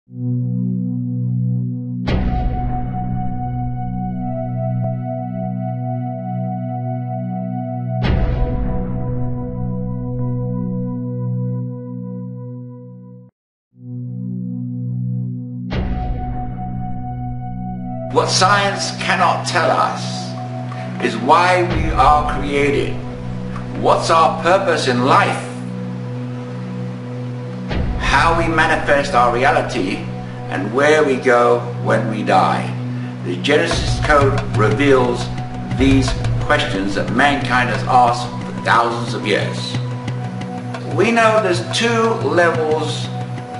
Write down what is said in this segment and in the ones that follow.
What science cannot tell us is why we are created, what's our purpose in life, how we manifest our reality, and where we go when we die. The Genesis Code reveals these questions that mankind has asked for thousands of years. We know there's two levels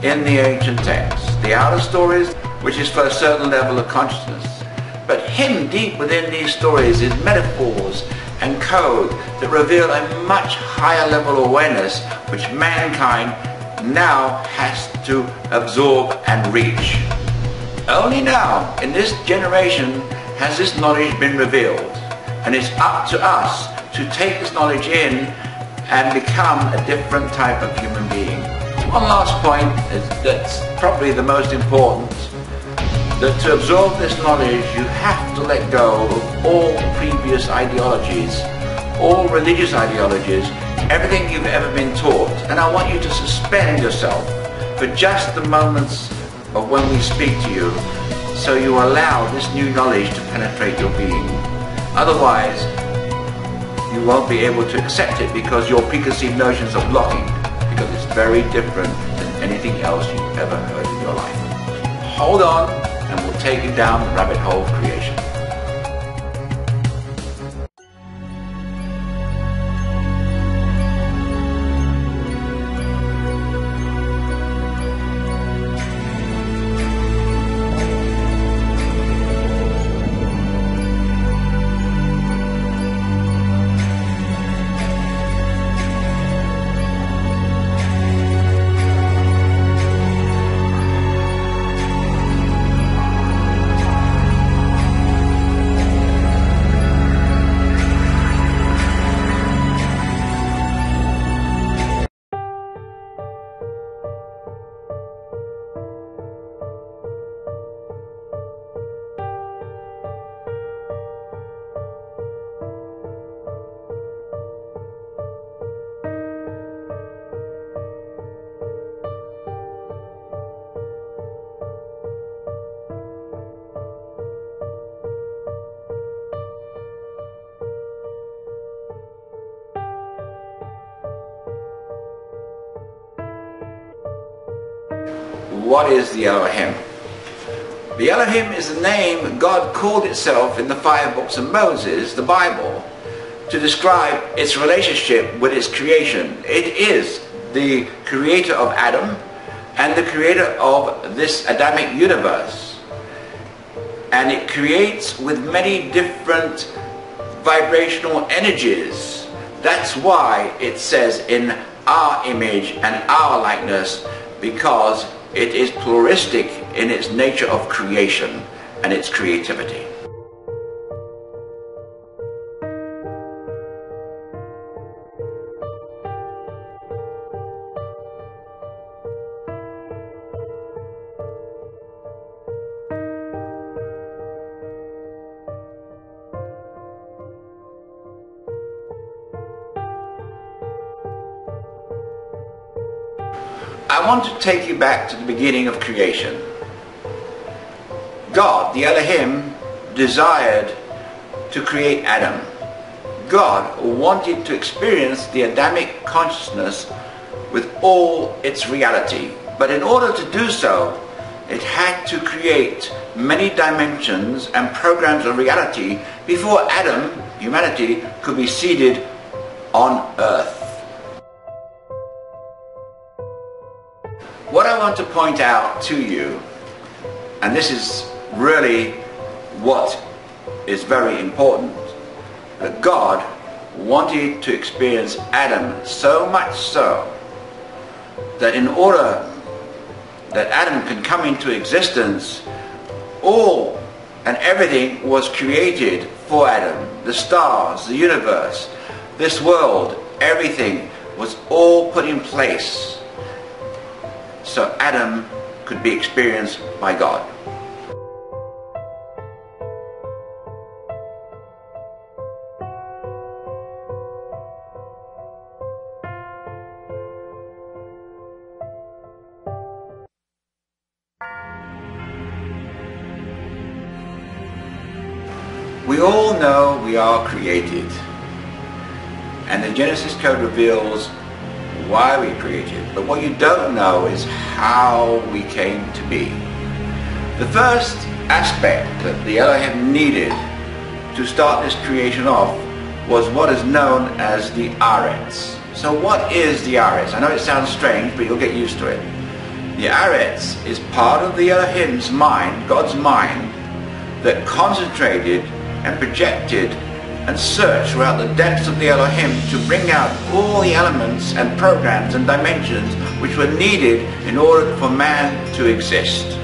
in the ancient texts. The outer stories, which is for a certain level of consciousness. But hidden deep within these stories is metaphors and code that reveal a much higher level of awareness which mankind now has to absorb and reach. Only now, in this generation, has this knowledge been revealed. And it's up to us to take this knowledge in and become a different type of human being. One last point that's probably the most important, that to absorb this knowledge you have to let go of all previous ideologies, all religious ideologies, everything you've ever been taught. And I want you to suspend yourself for just the moments of when we speak to you, so you allow this new knowledge to penetrate your being. Otherwise, you won't be able to accept it because your preconceived notions are blocking, because it's very different than anything else you've ever heard in your life. Hold on, and we'll take you down the rabbit hole of creation. What is the Elohim? The Elohim is the name God called itself in the 5 books of Moses, the Bible, to describe its relationship with its creation. It is the creator of Adam and the creator of this Adamic universe. And it creates with many different vibrational energies. That's why it says in our image and our likeness, because it is pluralistic in its nature of creation and its creativity. I want to take you back to the beginning of creation. God, the Elohim, desired to create Adam. God wanted to experience the Adamic consciousness with all its reality. But in order to do so, it had to create many dimensions and programs of reality before Adam, humanity, could be seated on earth. What I want to point out to you, and this is really what is very important, that God wanted to experience Adam so much so that in order that Adam can come into existence, all and everything was created for Adam. The stars, the universe, this world, everything was all put in place so Adam could be experienced by God. We all know we are created, and the Genesis code reveals why we created, but what you don't know is how we came to be. The first aspect that the Elohim needed to start this creation off was what is known as the Aretz. So what is the Aretz? I know it sounds strange, but you'll get used to it. The Aretz is part of the Elohim's mind, God's mind, that concentrated and projected and searched throughout the depths of the Elohim to bring out all the elements and programs and dimensions which were needed in order for man to exist.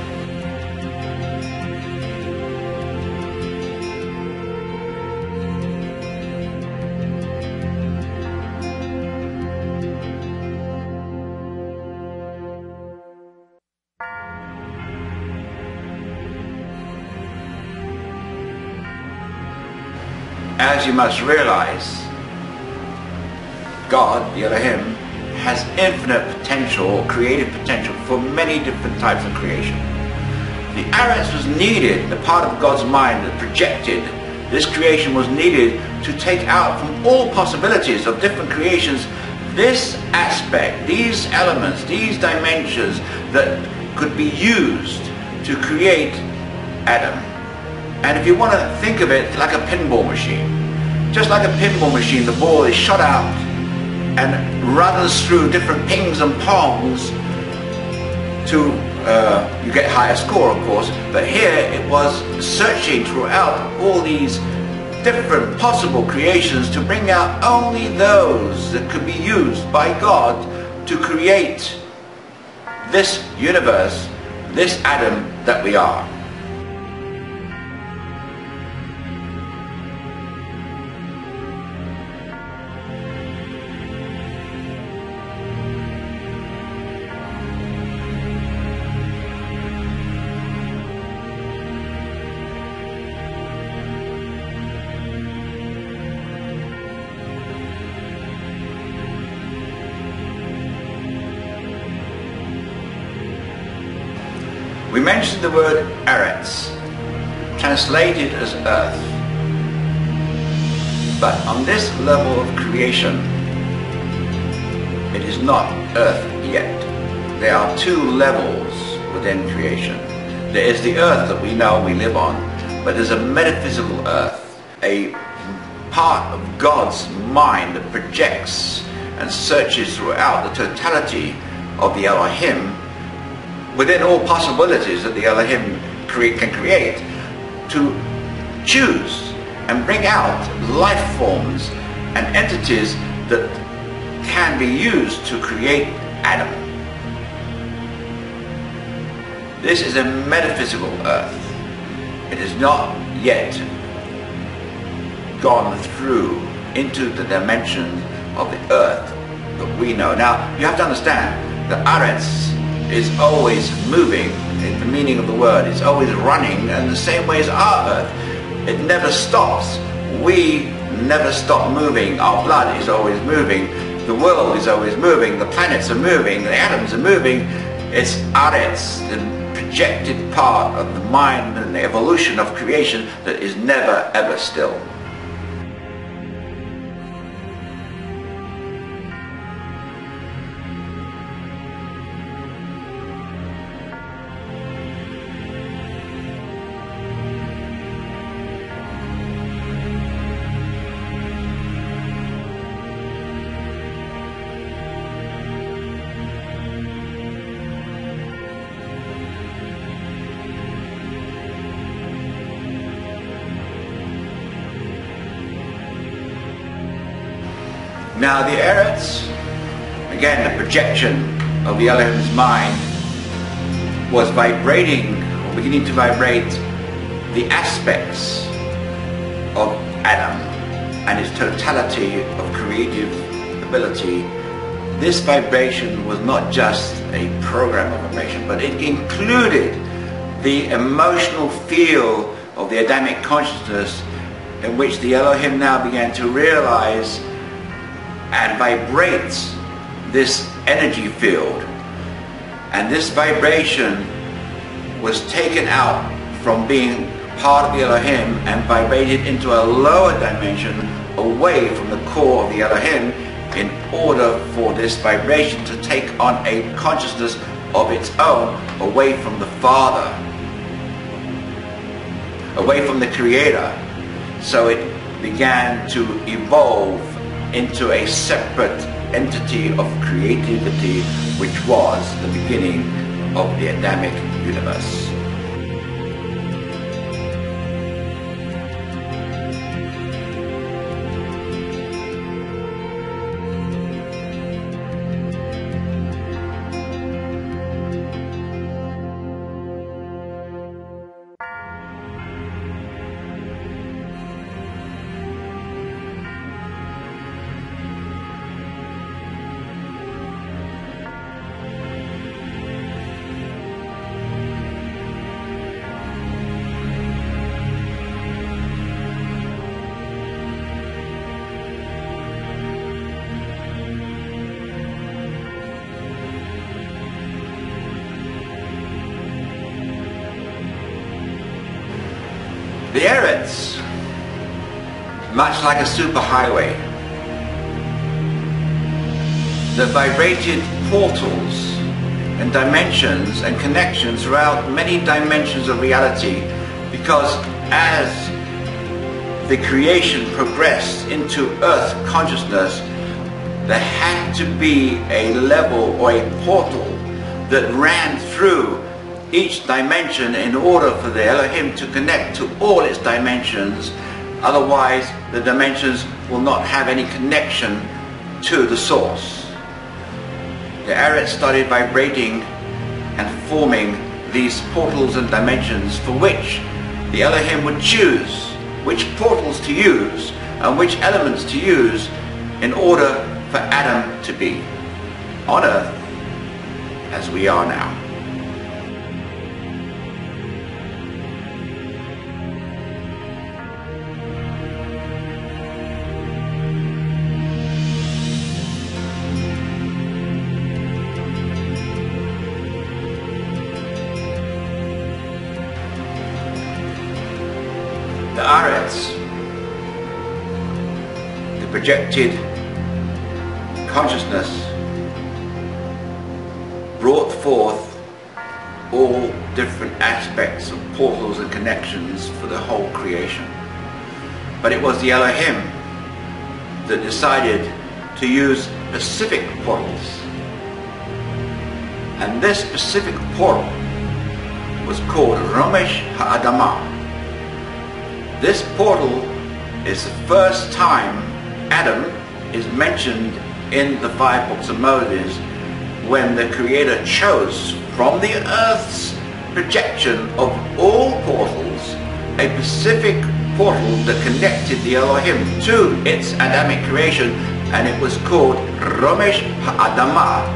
As you must realize, God, the Elohim, has infinite potential or creative potential for many different types of creation. The Aretz was needed, the part of God's mind that projected this creation was needed to take out from all possibilities of different creations this aspect, these elements, these dimensions that could be used to create Adam. And if you want to think of it like a pinball machine, just like a pinball machine, the ball is shot out and runs through different pings and pongs to, you get higher score of course, but here it was searching throughout all these different possible creations to bring out only those that could be used by God to create this universe, this Adam that we are. We mentioned the word Eretz, translated as earth. But on this level of creation, it is not earth yet. There are two levels within creation. There is the earth that we know we live on, but there's a metaphysical earth, a part of God's mind that projects and searches throughout the totality of the Elohim within all possibilities that the Elohim can create, to choose and bring out life forms and entities that can be used to create Adam. This is a metaphysical earth. It is not yet gone through into the dimension of the earth that we know. Now, you have to understand that Aretz is always moving, in the meaning of the word. It's always running in the same way as our earth. It never stops. We never stop moving. Our blood is always moving. The world is always moving. The planets are moving. The atoms are moving. It's Aretz, the projected part of the mind and the evolution of creation that is never ever still. Now the Eretz, again the projection of the Elohim's mind, was vibrating, or beginning to vibrate, the aspects of Adam and his totality of creative ability this vibration was not just a program of vibration, but it included the emotional field of the Adamic consciousness, in which the Elohim now began to realize and vibrate this energy field. And this vibration was taken out from being part of the Elohim and vibrated into a lower dimension away from the core of the Elohim, in order for this vibration to take on a consciousness of its own, away from the Father, away from the Creator. So it began to evolve into a separate entity of creativity, which was the beginning of the Adamic universe. The Eretz, much like a superhighway, that vibrated portals and dimensions and connections throughout many dimensions of reality, because as the creation progressed into earth consciousness, there had to be a level or a portal that ran through each dimension in order for the Elohim to connect to all its dimensions. Otherwise, the dimensions will not have any connection to the source. The Eretz started vibrating and forming these portals and dimensions, for which the Elohim would choose which portals to use and which elements to use in order for Adam to be on earth as we are now. The Aretz, the projected consciousness, brought forth all different aspects of portals and connections for the whole creation. But it was the Elohim that decided to use specific portals. And this specific portal was called Romesh Ha'adamah. This portal is the first time Adam is mentioned in the 5 books of Moses, when the Creator chose from the earth's projection of all portals a specific portal that connected the Elohim to its Adamic creation, and it was called Romesh Ha'adamah.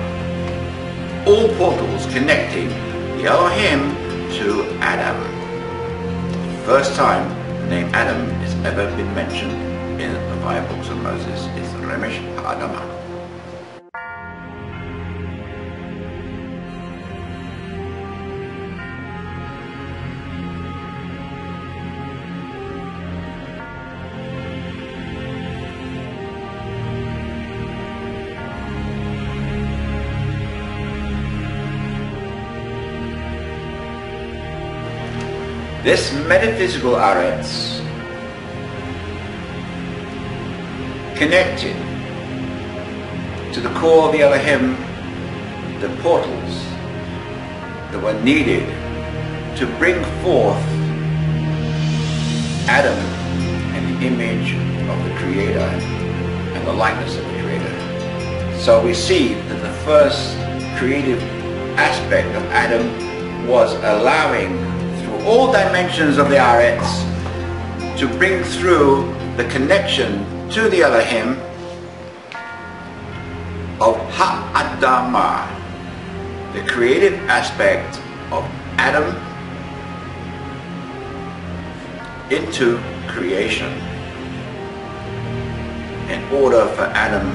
All portals connecting the Elohim to Adam. First time the name Adam has ever been mentioned in the 5 books of Moses is Romesh Ha'adamah. This metaphysical Aretz connected to the core of the Elohim the portals that were needed to bring forth Adam in the image of the Creator and the likeness of the Creator. So we see that the first creative aspect of Adam was allowing all dimensions of the Aretz to bring through the connection to the Elohim of Ha'adamah, the creative aspect of Adam into creation, in order for Adam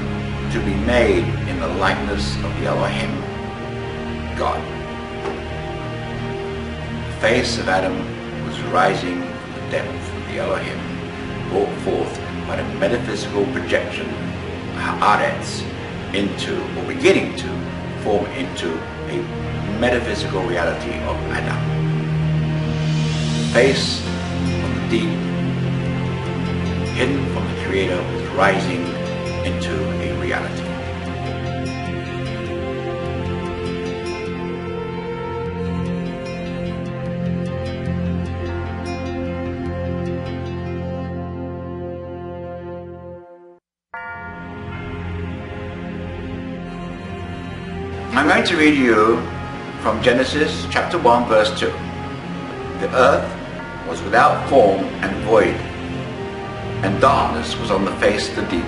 to be made in the likeness of the Elohim, God. The face of Adam was rising from the depth of the Elohim, brought forth by the metaphysical projection, Haaretz, into, or beginning to, form into a metaphysical reality of Adam. The face of the deep, hidden from the Creator, was rising into a reality. I'm going to read you from Genesis chapter 1 verse 2. The earth was without form and void, and darkness was on the face of the deep,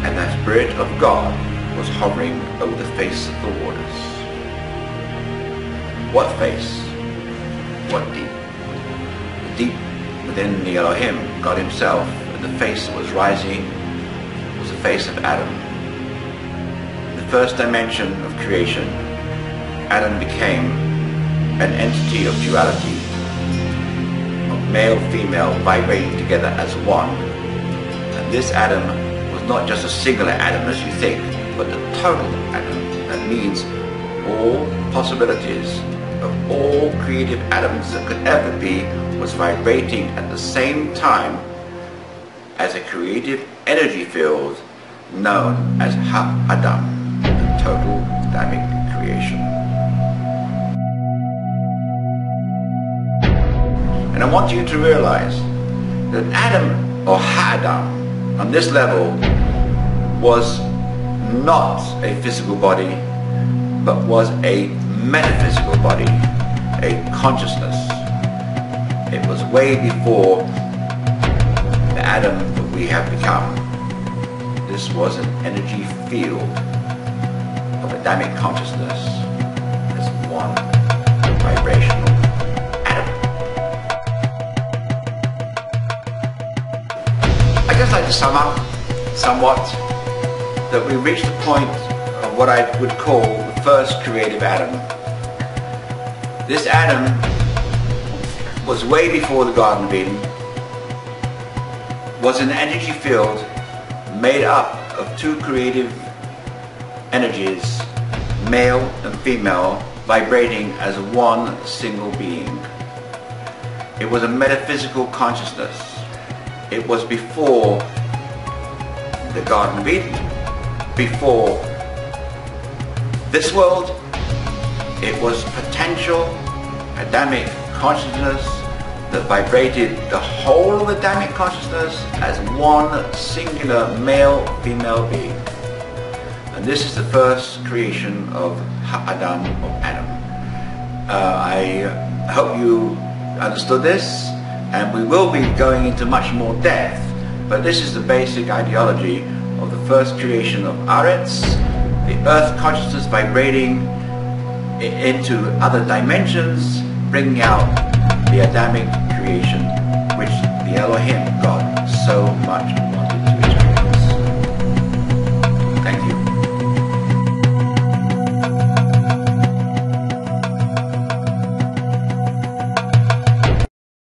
and the Spirit of God was hovering over the face of the waters. What face? What deep? The deep within the Elohim, God himself, and the face that was rising was the face of Adam. First dimension of creation, Adam became an entity of duality, of male, female, vibrating together as one. And this Adam was not just a singular Adam as you think, but the total Adam. That means all possibilities of all creative Adams that could ever be was vibrating at the same time as a creative energy field known as Ha-Adam. Total Adamic creation. And I want you to realize that Adam, or Ha'adam, on this level was not a physical body, but was a metaphysical body, a consciousness. It was way before the Adam that we have become. This was an energy field of Adamic consciousness as one vibrational atom. I guess I'd like to sum up somewhat that we reached the point of what I would call the first creative Adam. This Adam was way before the Garden of Eden, was an energy field made up of two creative energies, male and female, vibrating as one single being. It was a metaphysical consciousness. It was before the Garden of Eden, before this world. It was potential Adamic consciousness that vibrated the whole of Adamic consciousness as one singular male-female being. And this is the first creation of Ha'adam, of Adam. I hope you understood this, and we will be going into much more depth, but this is the basic ideology of the first creation of Aretz, the earth consciousness vibrating into other dimensions, bringing out the Adamic creation which the Elohim, God, so much wanted.